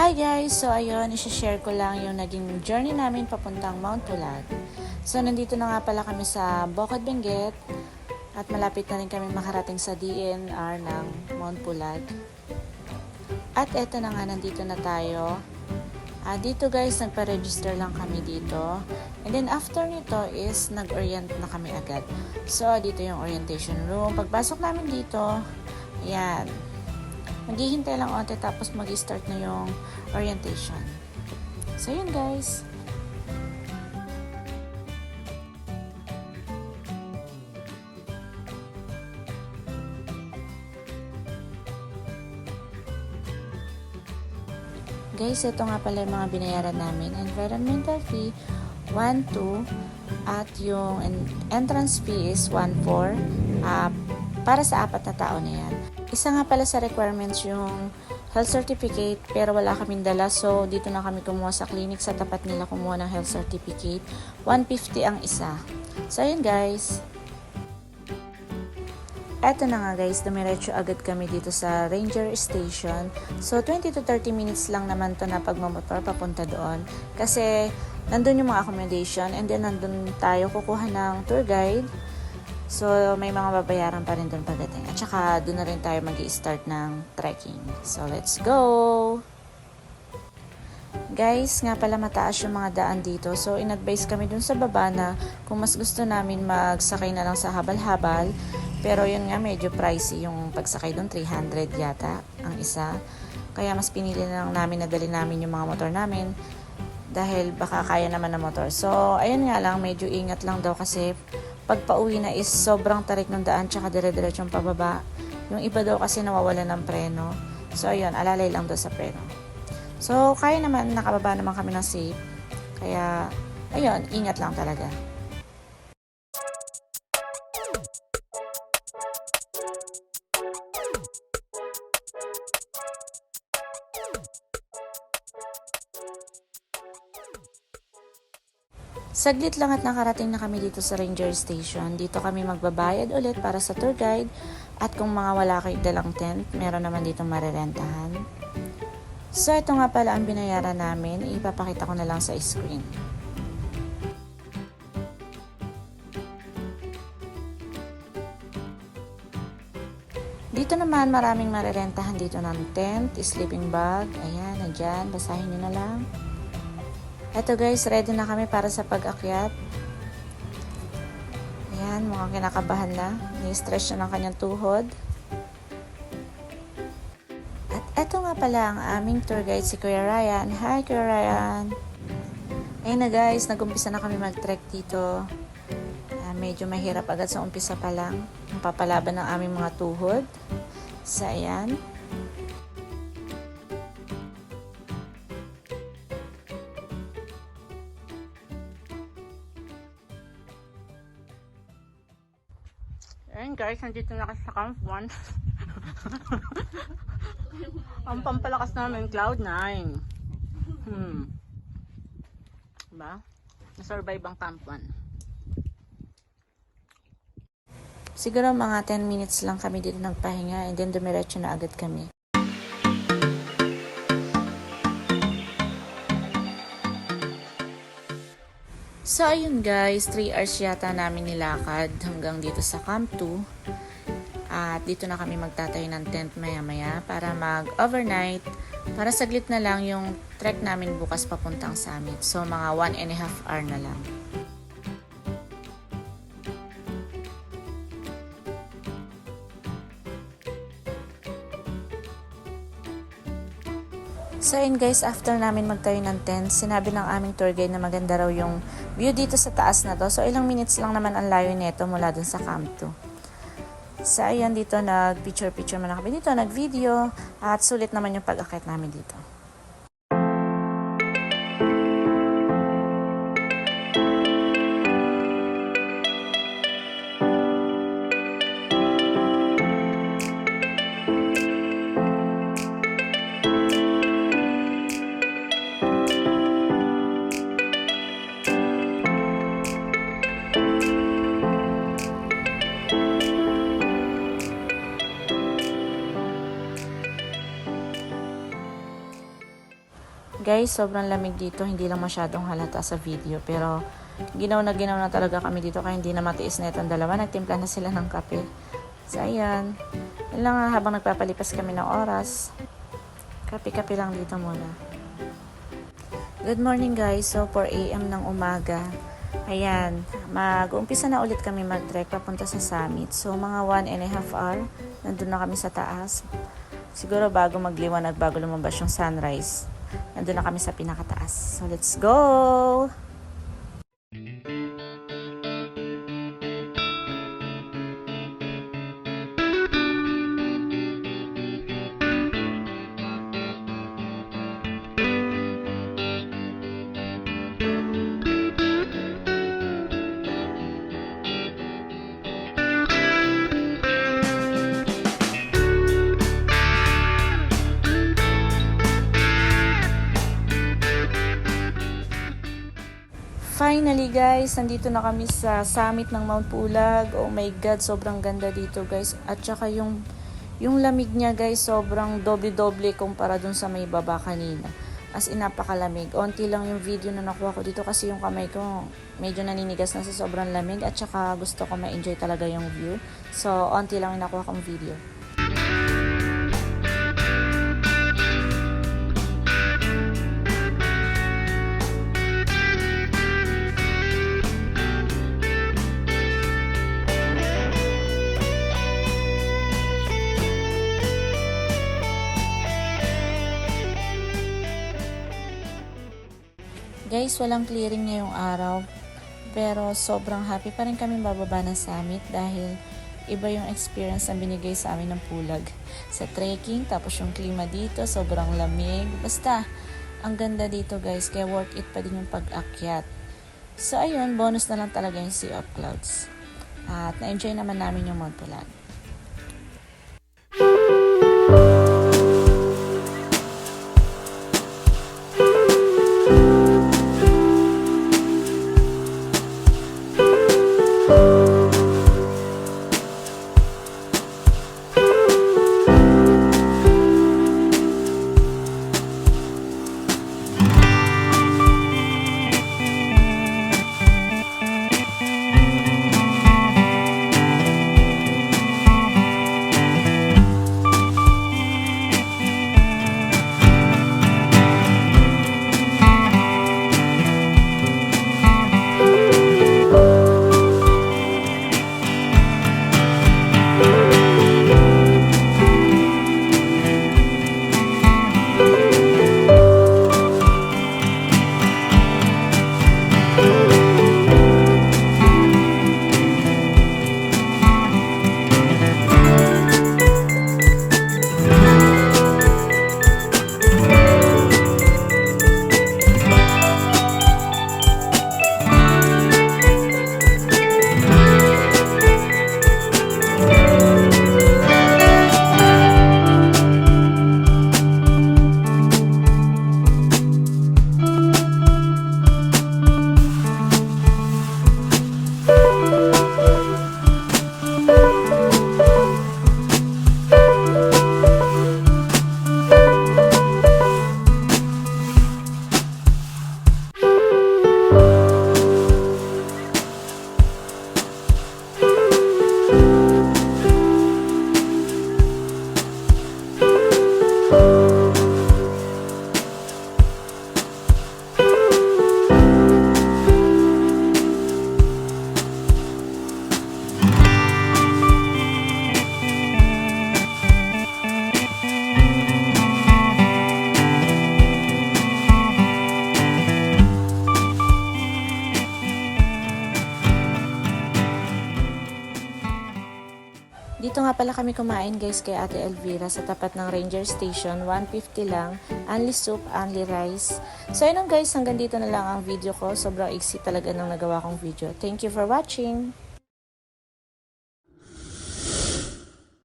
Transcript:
Hi guys! So ayun, isi-share ko lang yung naging journey namin papuntang Mount Pulag. So nandito na nga pala kami sa Bukid Benguet at malapit na rin kami makarating sa DNR ng Mount Pulag. At eto na nga, nandito na tayo. Dito guys, nagpa-register lang kami dito. And then after nito is nag-orient na kami agad. So dito yung orientation room. Pagpasok namin dito, ayan. Maghihintay lang onte tapos mag-start na yung orientation. So yun guys. Guys, ito nga pala yung mga binayaran namin. Environmental fee, 1,2 at yung entrance fee is 1,4 para sa 4 na tao na yan. Isa nga pala sa requirements yung health certificate pero wala kaming dala, so dito na kami kumuha sa clinic sa tapat nila kumuha ng health certificate. 150 ang isa. So yun guys. Eto na nga guys, dumiretso agad kami dito sa Ranger Station. So 20 to 30 minutes lang naman to na pagmamotor papunta doon. Kasi nandun yung mga accommodation and then nandun tayo kukuha ng tour guide. So may mga babayaran pa rin doon pagdating. At saka doon na rin tayo mag-i-start ng trekking. So let's go! Guys, nga pala mataas yung mga daan dito. So in-advise kami dun sa baba na kung mas gusto namin magsakay na lang sa habal-habal. Pero yun nga, medyo pricey yung pagsakay doon, 300 yata ang isa. Kaya mas pinili na lang namin na dali namin yung mga motor namin dahil baka kaya naman ng motor. So ayun nga lang, medyo ingat lang daw kasi pag pauwi na is sobrang tarik ng daan tsaka dire-diretsong pababa. Yung iba daw kasi nawawala ng preno. So ayun, alalay lang daw sa preno. So kaya naman, nakababa naman kami ng safe. Kaya ayun, ingat lang talaga. Saglit lang at nakarating na kami dito sa Ranger Station. Dito kami magbabayad ulit para sa tour guide. At kung mga wala kayo dalang tent, meron naman dito marerentahan. So ito nga pala ang binayaran namin. Ipapakita ko na lang sa screen. Dito naman maraming marerentahan dito ng tent, sleeping bag. Ayan, nandyan. Basahin nyo na lang. Eto guys, ready na kami para sa pag-akyat. Ayan, mukhang kinakabahan na. Ni-stretch na ng kanyang tuhod. At eto nga pala ang aming tour guide, si Kuya Ryan. Hi Kuya Ryan! Ayun na guys, nag-umpisa na kami mag-trek dito. Medyo mahirap agad sa umpisa pa lang. Papalaban ng aming mga tuhod. So ayan. Ayan guys, nandito na kasi sa Camp 1. Ang pampalakas namin, Cloud 9. Diba? Nasurvive ang Camp 1. Siguro mga 10 minutes lang kami dito nagpahinga and then dumiretso na agad kami. So ayun guys, 3 hours yata namin nilakad hanggang dito sa Camp 2. At dito na kami magtatayo ng tent maya-maya para mag-overnight. Para saglit na lang yung trek namin bukas papuntang summit. So mga 1.5 hour na lang. So yun guys, after namin magtayo ng tent, sinabi ng aming tour guide na maganda raw yung view dito sa taas na to. So ilang minutes lang naman ang layo nito mula dun sa Camp 2. So ayan, dito nag-picture-picture man kami dito, nag-video at sulit naman yung pag-akit namin dito. Guys, sobrang lamig dito, hindi lang masyadong halata sa video, pero ginaw na talaga kami dito kaya hindi na matiis na itong dalawa. Nagtimpla na sila ng kape. So, ayan. Yun lang habang nagpapalipas kami ng oras. Kape-kape lang dito muna. Good morning guys. So, 4 AM ng umaga. Ayan. Mag-umpisa na ulit kami mag-trek papunta sa summit. So, mga 1.5 hour. Nandun na kami sa taas. Siguro bago magliwanag, bago lumabas yung sunrise. Nandun na kami sa pinakataas. So, let's go! Finally guys, nandito na kami sa summit ng Mount Pulag. Oh my God, sobrang ganda dito guys. At saka yung lamig niya guys, sobrang doble-doble kumpara dun sa may baba kanina. As in, napakalamig. Onti lang yung video na nakuha ko dito kasi yung kamay ko medyo naninigas na sa sobrang lamig. At saka gusto ko ma-enjoy talaga yung view. So, onti lang yung nakuha kong video. Guys, walang clearing ngayong araw, pero sobrang happy pa rin kami bababa ng summit dahil iba yung experience na binigay sa amin ng Pulag. Sa trekking, tapos yung klima dito, sobrang lamig. Basta, ang ganda dito guys, kaya worth it pa din yung pag-akyat. So ayun, bonus na lang talaga yung Sea of Clouds. At na-enjoy naman namin yung Mount Pulag. Dito nga pala kami kumain guys kay Ate Elvira sa tapat ng Ranger Station. 150 lang. Only soup, only rice. So ayun guys, hanggang dito na lang ang video ko. Sobrang iksi talaga ng nagawa kong video. Thank you for watching!